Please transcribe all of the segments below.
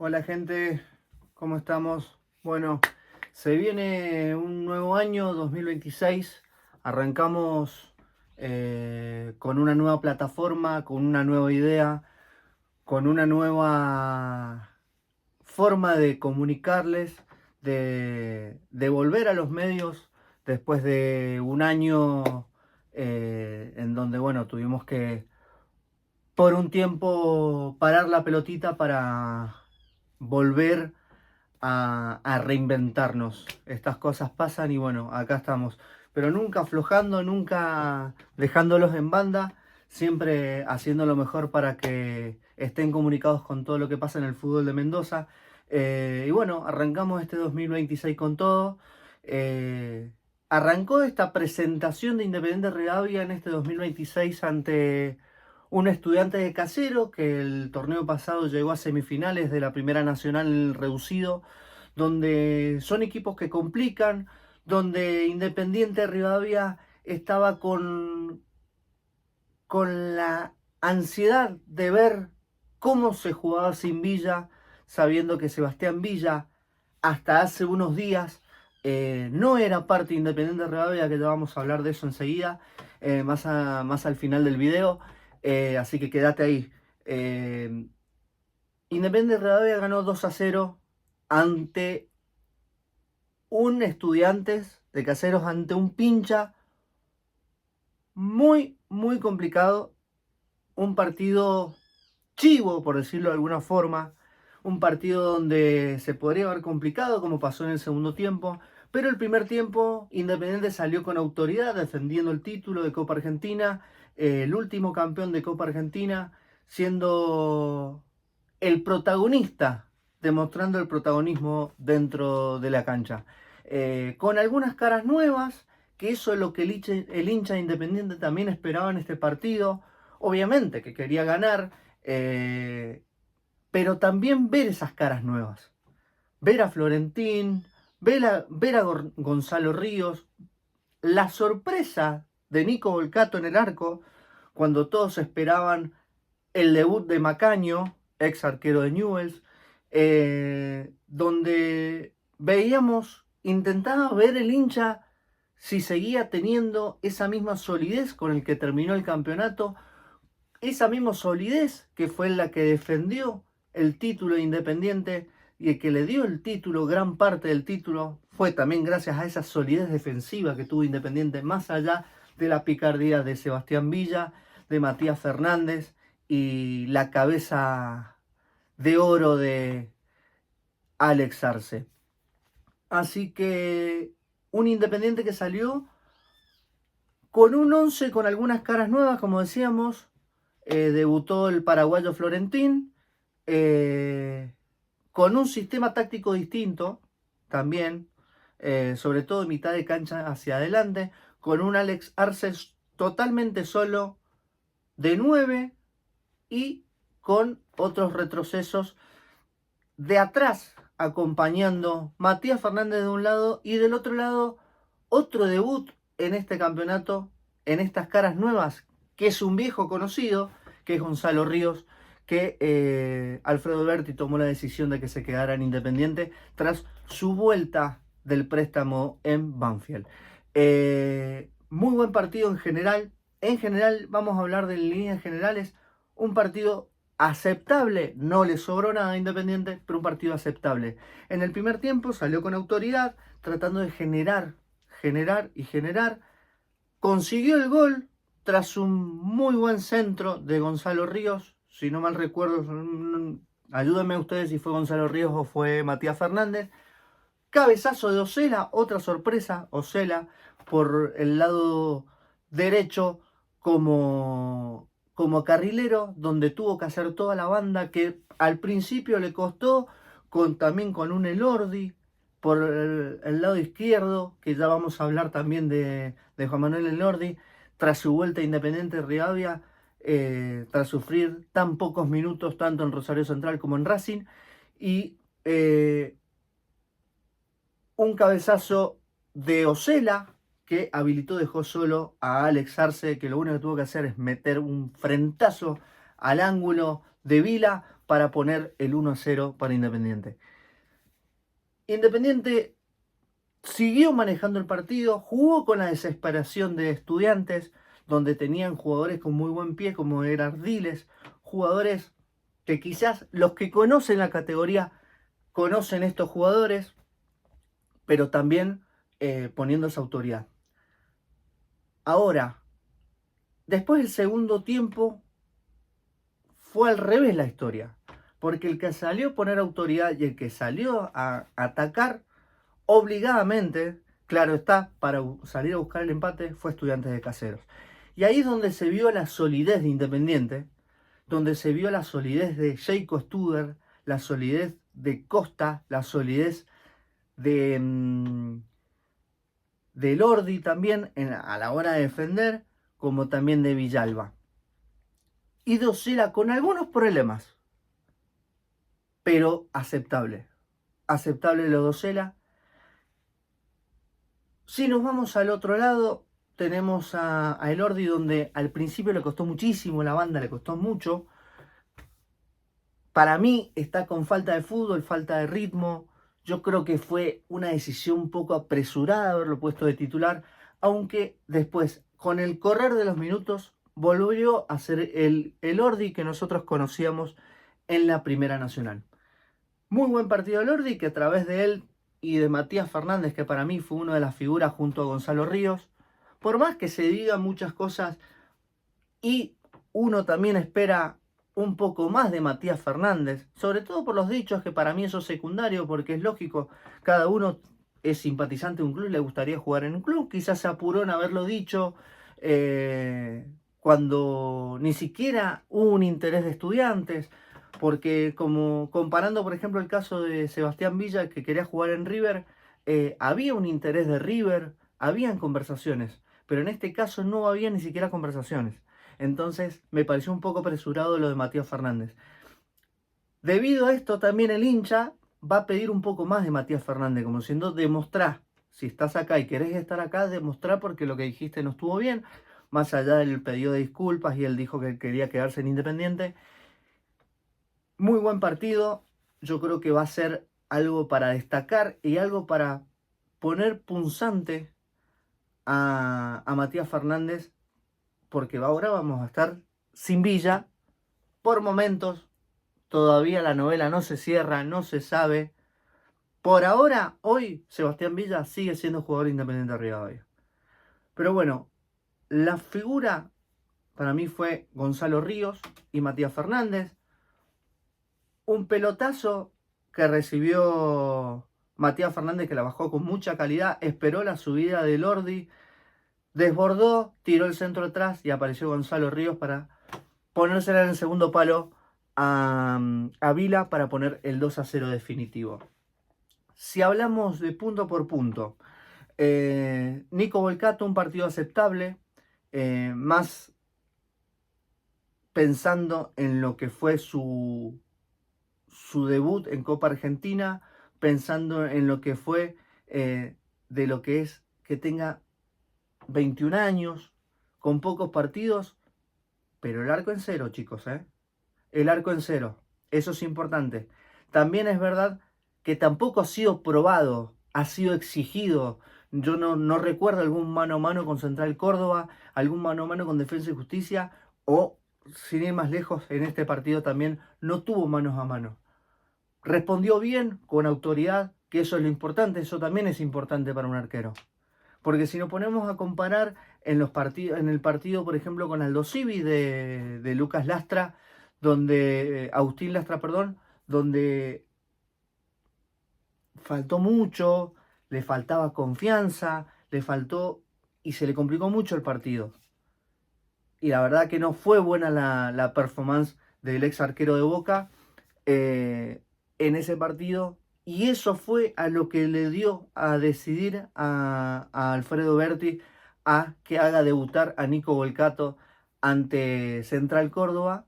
Hola gente, ¿cómo estamos? Bueno, se viene un nuevo año, 2026. Arrancamos con una nueva plataforma, con una nueva idea, con una nueva forma de comunicarles, de volver a los medios después de un año en donde, bueno, tuvimos que por un tiempo parar la pelotita para volver a reinventarnos. Estas cosas pasan y bueno, acá estamos. Pero nunca aflojando, nunca dejándolos en banda, siempre haciendo lo mejor para que estén comunicados con todo lo que pasa en el fútbol de Mendoza. Y bueno, arrancamos este 2026 con todo. Eh, Arrancó esta presentación de Independiente Rivadavia en este 2026 ante un estudiante de Casero que el torneo pasado llegó a semifinales de la Primera Nacional reducido, donde son equipos que complican, donde Independiente Rivadavia estaba con la ansiedad de ver cómo se jugaba sin Villa, sabiendo que Sebastián Villa hasta hace unos días no era parte de Independiente Rivadavia, que ya vamos a hablar de eso enseguida, más al final del video, así que quédate ahí. Independiente Rivadavia ganó 2-0 ante un Estudiantes de Caseros, ante un pincha muy complicado, un partido chivo, por decirlo de alguna forma, un partido donde se podría haber complicado, como pasó en el segundo tiempo, pero el primer tiempo Independiente salió con autoridad, defendiendo el título de Copa Argentina, el último campeón de Copa Argentina, siendo el protagonista, demostrando el protagonismo dentro de la cancha. Con algunas caras nuevas, que eso es lo que el hincha Independiente también esperaba en este partido. Obviamente que quería ganar, pero también ver esas caras nuevas. Ver a Florentín, ver a Gonzalo Ríos, la sorpresa de Nico Volcato en el arco, cuando todos esperaban el debut de Macaño, ex arquero de Newell's, donde veíamos, intentaba ver el hincha si seguía teniendo esa misma solidez con el que terminó el campeonato, esa misma solidez que fue la que defendió el título de Independiente y el que le dio el título, gran parte del título, fue también gracias a esa solidez defensiva que tuvo Independiente, más allá de la picardía de Sebastián Villa, de Matías Fernández y la cabeza de oro de Alex Arce. Así que un Independiente que salió con un 11 con algunas caras nuevas, como decíamos. Debutó el paraguayo Florentín, eh, con un sistema táctico distinto también, sobre todo en mitad de cancha hacia adelante, con un Alex Arce totalmente solo de 9 y con otros retrocesos de atrás acompañando Matías Fernández de un lado y del otro lado otro debut en este campeonato, en estas caras nuevas, que es un viejo conocido, que es Gonzalo Ríos, que Alfredo Berti tomó la decisión de que se quedara en Independiente tras su vuelta del préstamo en Banfield. Muy buen partido en general. En general, vamos a hablar de líneas generales. Un partido aceptable, no le sobró nada a Independiente, pero un partido aceptable. En el primer tiempo salió con autoridad, tratando de generar. Consiguió el gol tras un muy buen centro de Gonzalo Ríos, si no mal recuerdo, ayúdenme ustedes si fue Gonzalo Ríos o fue Matías Fernández. Cabezazo de Osela, otra sorpresa, Osela por el lado derecho como carrilero, donde tuvo que hacer toda la banda, que al principio le costó, también con un Elordi por el lado izquierdo, que ya vamos a hablar también de Juan Manuel Elordi, tras su vuelta a Independiente Rivadavia, tras sufrir tan pocos minutos, tanto en Rosario Central como en Racing, y un cabezazo de Osela que habilitó, dejó solo a Alex Arce, que lo único que tuvo que hacer es meter un frentazo al ángulo de Vila para poner el 1-0 para Independiente. Independiente siguió manejando el partido, jugó con la desesperación de Estudiantes, donde tenían jugadores con muy buen pie como era Ardiles, jugadores que quizás los que conocen la categoría conocen estos jugadores, pero también poniendo esa autoridad. Ahora, después del segundo tiempo, fue al revés la historia, porque el que salió a poner autoridad y el que salió a atacar obligadamente, claro está, para salir a buscar el empate, fue Estudiantes de Caseros. Y ahí es donde se vio la solidez de Independiente, donde se vio la solidez de Jaco Studer, la solidez de Costa, la solidez de Lordi también a la hora de defender, como también de Villalba. Y Docela con algunos problemas, pero aceptable. Aceptable lo Docela. Si nos vamos al otro lado, tenemos a Elordi, donde al principio le costó muchísimo, la banda le costó mucho. Para mí está con falta de fútbol, falta de ritmo. Yo creo que fue una decisión un poco apresurada haberlo puesto de titular, aunque después, con el correr de los minutos, volvió a ser el Elordi que nosotros conocíamos en la Primera Nacional. Muy buen partido de Elordi, que a través de él y de Matías Fernández, que para mí fue una de las figuras junto a Gonzalo Ríos, por más que se digan muchas cosas y uno también espera un poco más de Matías Fernández, sobre todo por los dichos, que para mí eso es secundario, porque es lógico, cada uno es simpatizante de un club y le gustaría jugar en un club, quizás se apuró en haberlo dicho cuando ni siquiera hubo un interés de Estudiantes, porque como comparando por ejemplo el caso de Sebastián Villa, que quería jugar en River, había un interés de River, habían conversaciones, pero en este caso no había ni siquiera conversaciones. Entonces me pareció un poco apresurado lo de Matías Fernández. Debido a esto también el hincha va a pedir un poco más de Matías Fernández, como diciendo, demostrá, si estás acá y querés estar acá, demostrá porque lo que dijiste no estuvo bien, más allá del pedido de disculpas y él dijo que quería quedarse en Independiente. Muy buen partido, yo creo que va a ser algo para destacar y algo para poner punzante a Matías Fernández, porque ahora vamos a estar sin Villa por momentos. Todavía la novela no se cierra, no se sabe. Por ahora, hoy, Sebastián Villa sigue siendo jugador Independiente de Rivadavia. Pero bueno, la figura para mí fue Gonzalo Ríos y Matías Fernández. Un pelotazo que recibió Matías Fernández, que la bajó con mucha calidad, esperó la subida de Lordi, desbordó, tiró el centro atrás y apareció Gonzalo Ríos para ponérsela en el segundo palo a Vila para poner el 2-0 definitivo. Si hablamos de punto por punto, Nico Volcato, un partido aceptable, más pensando en lo que fue su debut en Copa Argentina, pensando en lo que fue de lo que es que tenga 21 años, con pocos partidos, pero el arco en cero, chicos, el arco en cero, eso es importante. También es verdad que tampoco ha sido probado, ha sido exigido. Yo no recuerdo algún mano a mano con Central Córdoba, algún mano a mano con Defensa y Justicia, o, sin ir más lejos, en este partido también no tuvo manos a mano. Respondió bien, con autoridad, que eso es lo importante, eso también es importante para un arquero. Porque si nos ponemos a comparar en el partido, por ejemplo, con Aldo Civi de Lucas Lastra, Agustín Lastra, perdón, donde faltó mucho, le faltaba confianza, le faltó y se le complicó mucho el partido. Y la verdad que no fue buena la performance del ex arquero de Boca en ese partido. Y eso fue a lo que le dio a decidir a Alfredo Berti a que haga debutar a Nico Volcato ante Central Córdoba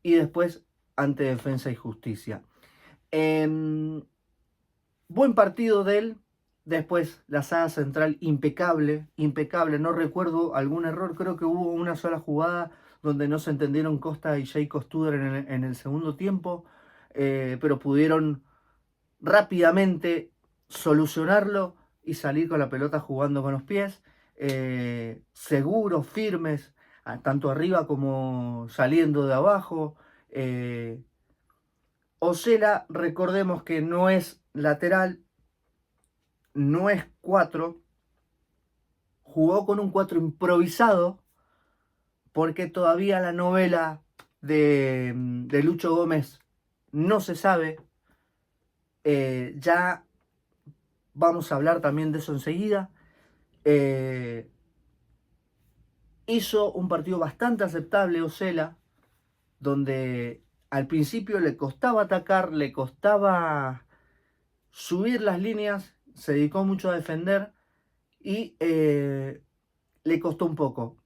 y después ante Defensa y Justicia. Buen partido de él. Después la saga central impecable, impecable. No recuerdo algún error. Creo que hubo una sola jugada donde no se entendieron Costa y Jaco Studer en el segundo tiempo. pero pudieron rápidamente solucionarlo y salir con la pelota jugando con los pies, seguros, firmes, tanto arriba como saliendo de abajo. Osela, recordemos que no es lateral, no es 4, jugó con un 4 improvisado, porque todavía la novela de Lucho Gómez no se sabe. Ya vamos a hablar también de eso enseguida. Hizo un partido bastante aceptable Osela, donde al principio le costaba atacar, le costaba subir las líneas, se dedicó mucho a defender y le costó un poco,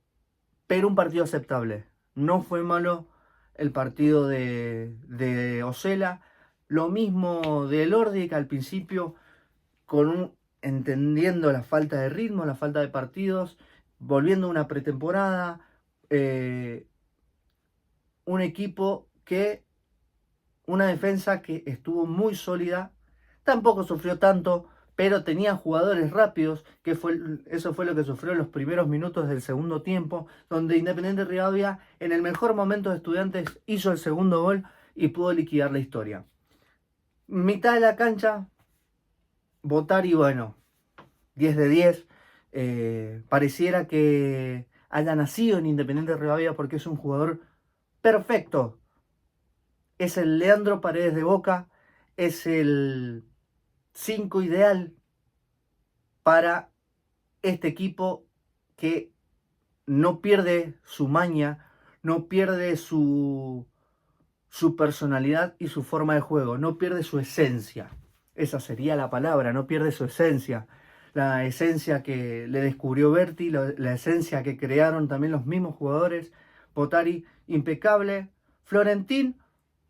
pero un partido aceptable. No fue malo el partido de Osela. Lo mismo de Elordi, que al principio, entendiendo la falta de ritmo, la falta de partidos, volviendo a una pretemporada, un equipo una defensa que estuvo muy sólida, tampoco sufrió tanto, pero tenía jugadores rápidos, eso fue lo que sufrió en los primeros minutos del segundo tiempo, donde Independiente Rivadavia, en el mejor momento de Estudiantes, hizo el segundo gol y pudo liquidar la historia. Mitad de la cancha, Bottari, bueno, 10 de 10. Pareciera que haya nacido en Independiente Rivadavia porque es un jugador perfecto. Es el Leandro Paredes de Boca, es el 5 ideal para este equipo que no pierde su maña, no pierde su personalidad y su forma de juego, no pierde su esencia. Esa sería la palabra, no pierde su esencia. La esencia que le descubrió Berti, la esencia que crearon también los mismos jugadores. Bottari, impecable. Florentín,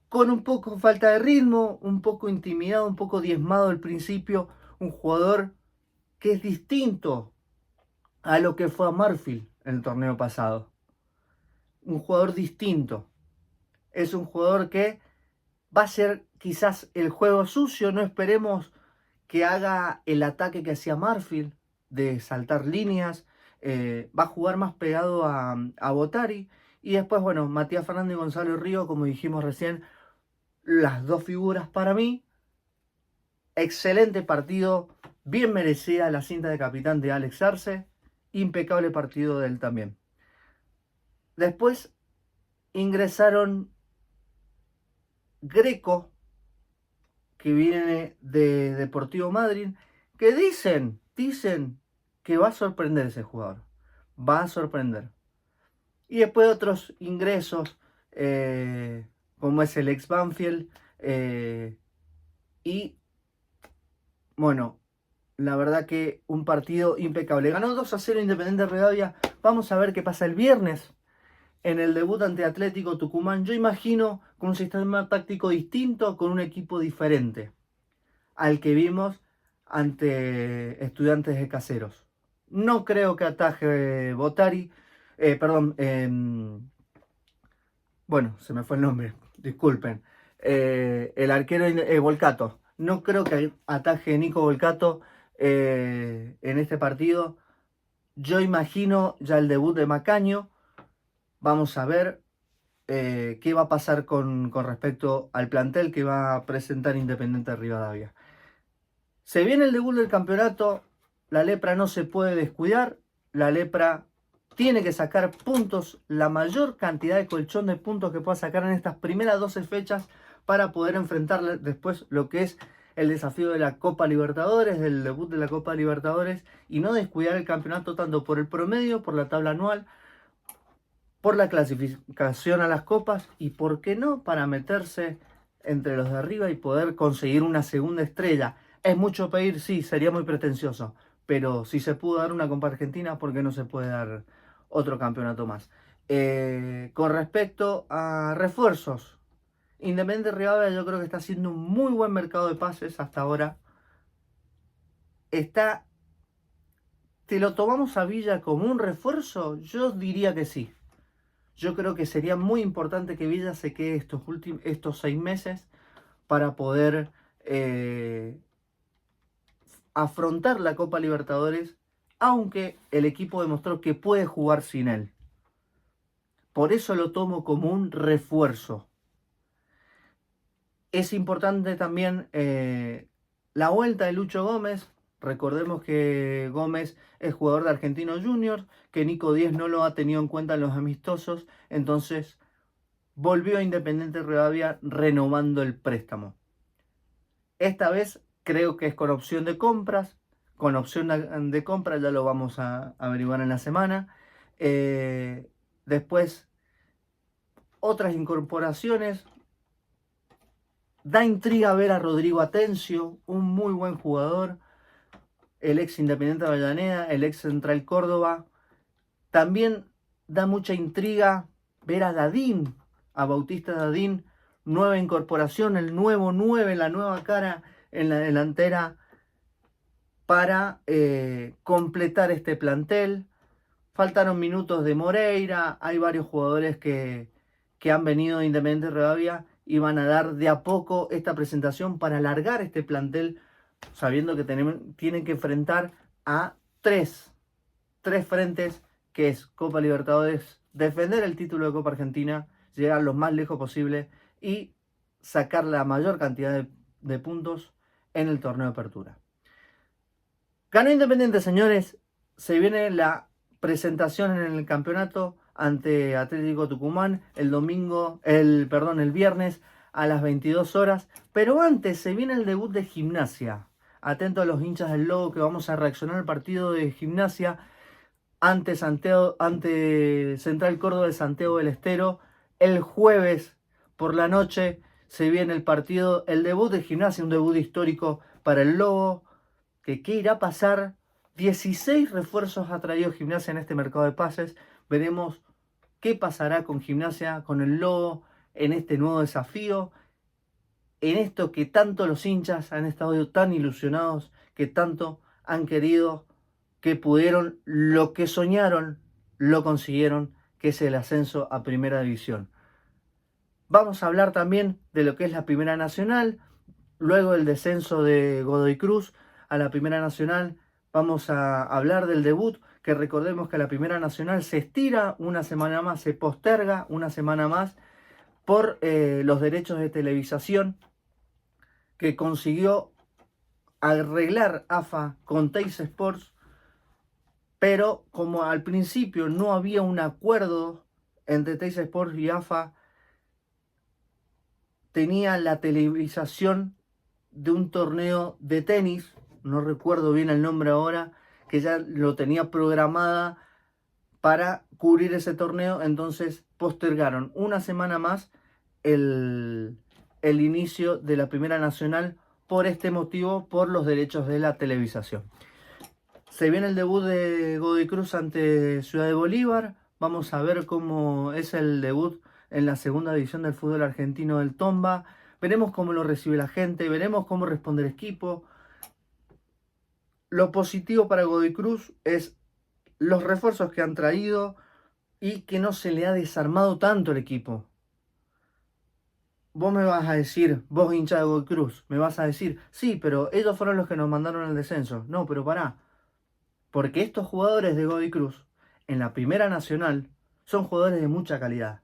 con un poco falta de ritmo, un poco intimidado, un poco diezmado al principio. Un jugador que es distinto a lo que fue a Marfield en el torneo pasado. Un jugador distinto. Es un jugador que va a ser quizás el juego sucio. No esperemos que haga el ataque que hacía Marfield, de saltar líneas. Va a jugar más pegado a Bottari. Y después, bueno, Matías Fernández y Gonzalo Río, como dijimos recién, las dos figuras para mí. Excelente partido, bien merecida la cinta de capitán de Alex Arce. Impecable partido de él también. Después ingresaron Greco, que viene de Deportivo Madryn, que dicen que va a sorprender ese jugador. Va a sorprender. Y después otros ingresos, como es el ex Banfield. Y bueno, la verdad que un partido impecable. Ganó 2-0 Independiente Rivadavia. Vamos a ver qué pasa el viernes en el debut ante Atlético Tucumán. Yo imagino con un sistema táctico distinto, con un equipo diferente al que vimos ante Estudiantes de Caseros. No creo que ataje Bottari. Bueno, se me fue el nombre, disculpen. El arquero Volcato. No creo que ataje Nico Volcato en este partido. Yo imagino ya el debut de Macaño. Vamos a ver qué va a pasar con respecto al plantel que va a presentar Independiente Rivadavia. Se viene el debut del campeonato. La Lepra no se puede descuidar. La Lepra tiene que sacar puntos, la mayor cantidad de colchón de puntos que pueda sacar en estas primeras 12 fechas para poder enfrentar después lo que es el desafío de la Copa Libertadores, del debut de la Copa Libertadores, y no descuidar el campeonato tanto por el promedio, por la tabla anual, por la clasificación a las copas y, ¿por qué no?, para meterse entre los de arriba y poder conseguir una segunda estrella. ¿Es mucho pedir? Sí, sería muy pretencioso, pero si se pudo dar una Copa Argentina, ¿por qué no se puede dar otro campeonato más? Con respecto a refuerzos, Independiente Rivadavia yo creo que está haciendo un muy buen mercado de pases hasta ahora. ¿Te lo tomamos a Villa como un refuerzo? Yo diría que sí. Yo creo que sería muy importante que Villa se quede estos 6 meses para poder afrontar la Copa Libertadores, aunque el equipo demostró que puede jugar sin él. Por eso lo tomo como un refuerzo. Es importante también la vuelta de Lucho Gómez. Recordemos que Gómez es jugador de Argentinos Juniors, que Nico Díez no lo ha tenido en cuenta en los amistosos, entonces volvió a Independiente Rivadavia renovando el préstamo. Esta vez creo que es con opción de compras. Con opción de compra ya lo vamos a averiguar en la semana. Después, otras incorporaciones. Da intriga ver a Rodrigo Atencio, un muy buen jugador. El ex Independiente de Avellaneda, el ex Central Córdoba. También da mucha intriga ver a Dadín, a Bautista Dadín, nueva incorporación, el nuevo 9, la nueva cara en la delantera para completar este plantel. Faltaron minutos de Moreira, hay varios jugadores que han venido de Independiente Rivadavia y van a dar de a poco esta presentación para alargar este plantel, sabiendo que tienen que enfrentar a tres frentes, que es Copa Libertadores, defender el título de Copa Argentina, llegar lo más lejos posible y sacar la mayor cantidad de puntos en el torneo de apertura. Ganó Independiente, señores. Se viene la presentación en el campeonato ante Atlético Tucumán el viernes a las 22 horas. Pero antes se viene el debut de Gimnasia. Atento a los hinchas del Lobo, que vamos a reaccionar al partido de Gimnasia ante Central Córdoba de Santiago del Estero. El jueves por la noche se viene el partido, el debut de Gimnasia, un debut histórico para el Lobo. ¿Qué irá a pasar? 16 refuerzos ha traído Gimnasia en este mercado de pases. Veremos qué pasará con Gimnasia, con el Lobo, en este nuevo desafío, en esto que tanto los hinchas han estado tan ilusionados, que tanto han querido, que pudieron, lo que soñaron, lo consiguieron, que es el ascenso a Primera División. Vamos a hablar también de lo que es la Primera Nacional, luego del descenso de Godoy Cruz a la Primera Nacional. Vamos a hablar del debut, que recordemos que la Primera Nacional se estira una semana más, se posterga una semana más por los derechos de televisación que consiguió arreglar AFA con Teis Sports, pero como al principio no había un acuerdo entre Teis Sports y AFA, tenía la televisación de un torneo de tenis, no recuerdo bien el nombre ahora, que ya lo tenía programada para cubrir ese torneo, entonces postergaron una semana más el inicio de la Primera Nacional por este motivo, por los derechos de la televisación. Se viene el debut de Godoy Cruz ante Ciudad de Bolívar. Vamos a ver cómo es el debut en la segunda división del fútbol argentino del Tomba. Veremos cómo lo recibe la gente, veremos cómo responde el equipo. Lo positivo para Godoy Cruz es los refuerzos que han traído y que no se le ha desarmado tanto el equipo. Vos me vas a decir, vos hincha de Godoy Cruz, me vas a decir, sí, pero ellos fueron los que nos mandaron al descenso. No, pero pará. Porque estos jugadores de Godoy Cruz, en la Primera Nacional, son jugadores de mucha calidad.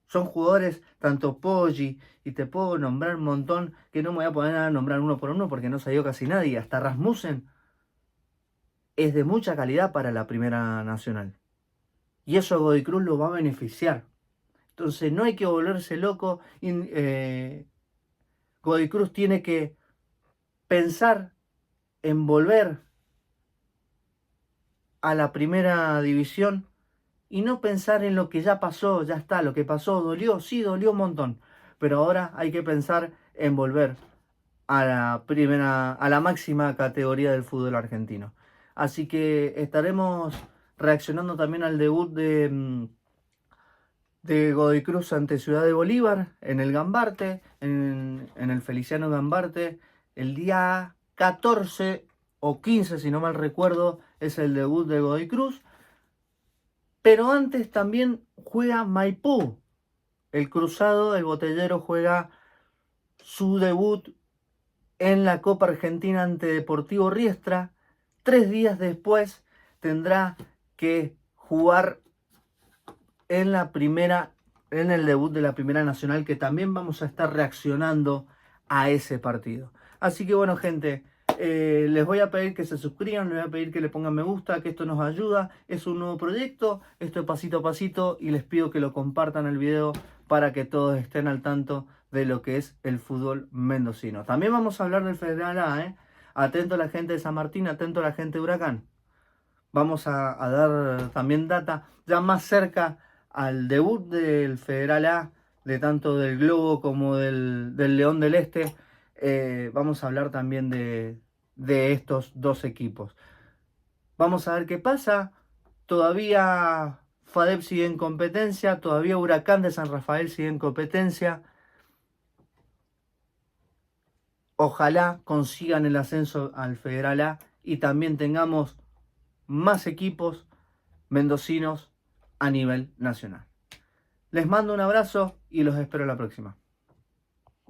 Son jugadores, tanto Poggi, y te puedo nombrar un montón, que no me voy a poner a nombrar uno por uno porque no salió casi nadie. Hasta Rasmussen es de mucha calidad para la Primera Nacional. Y eso a Godoy Cruz lo va a beneficiar. Entonces no hay que volverse loco. Godoy Cruz tiene que pensar en volver a la Primera División y no pensar en lo que ya pasó, ya está, lo que pasó, dolió, sí, dolió un montón, pero ahora hay que pensar en volver a la máxima categoría del fútbol argentino. Así que estaremos reaccionando también al debut de Godoy Cruz ante Ciudad de Bolívar en el Gambarte, en el Feliciano Gambarte, el día 14 o 15, si no mal recuerdo, es el debut de Godoy Cruz. Pero antes también juega Maipú. El Cruzado, el Botellero, juega su debut en la Copa Argentina ante Deportivo Riestra. 3 días después tendrá que jugar en el debut de la Primera Nacional, que también vamos a estar reaccionando a ese partido. Así que bueno, gente, les voy a pedir que se suscriban, les voy a pedir que le pongan me gusta, que esto nos ayuda. Es un nuevo proyecto, esto es pasito a pasito, y les pido que lo compartan el video para que todos estén al tanto de lo que es el fútbol mendocino. También vamos a hablar del Federal A, Atento a la gente de San Martín, atento a la gente de Huracán. Vamos a dar también data ya más cerca al debut del Federal A, de tanto del Globo como del León del Este. Vamos a hablar también de estos dos equipos. Vamos a ver qué pasa. Todavía FADEP sigue en competencia, todavía Huracán de San Rafael sigue en competencia. Ojalá consigan el ascenso al Federal A y también tengamos más equipos mendocinos a nivel nacional. Les mando un abrazo y los espero la próxima.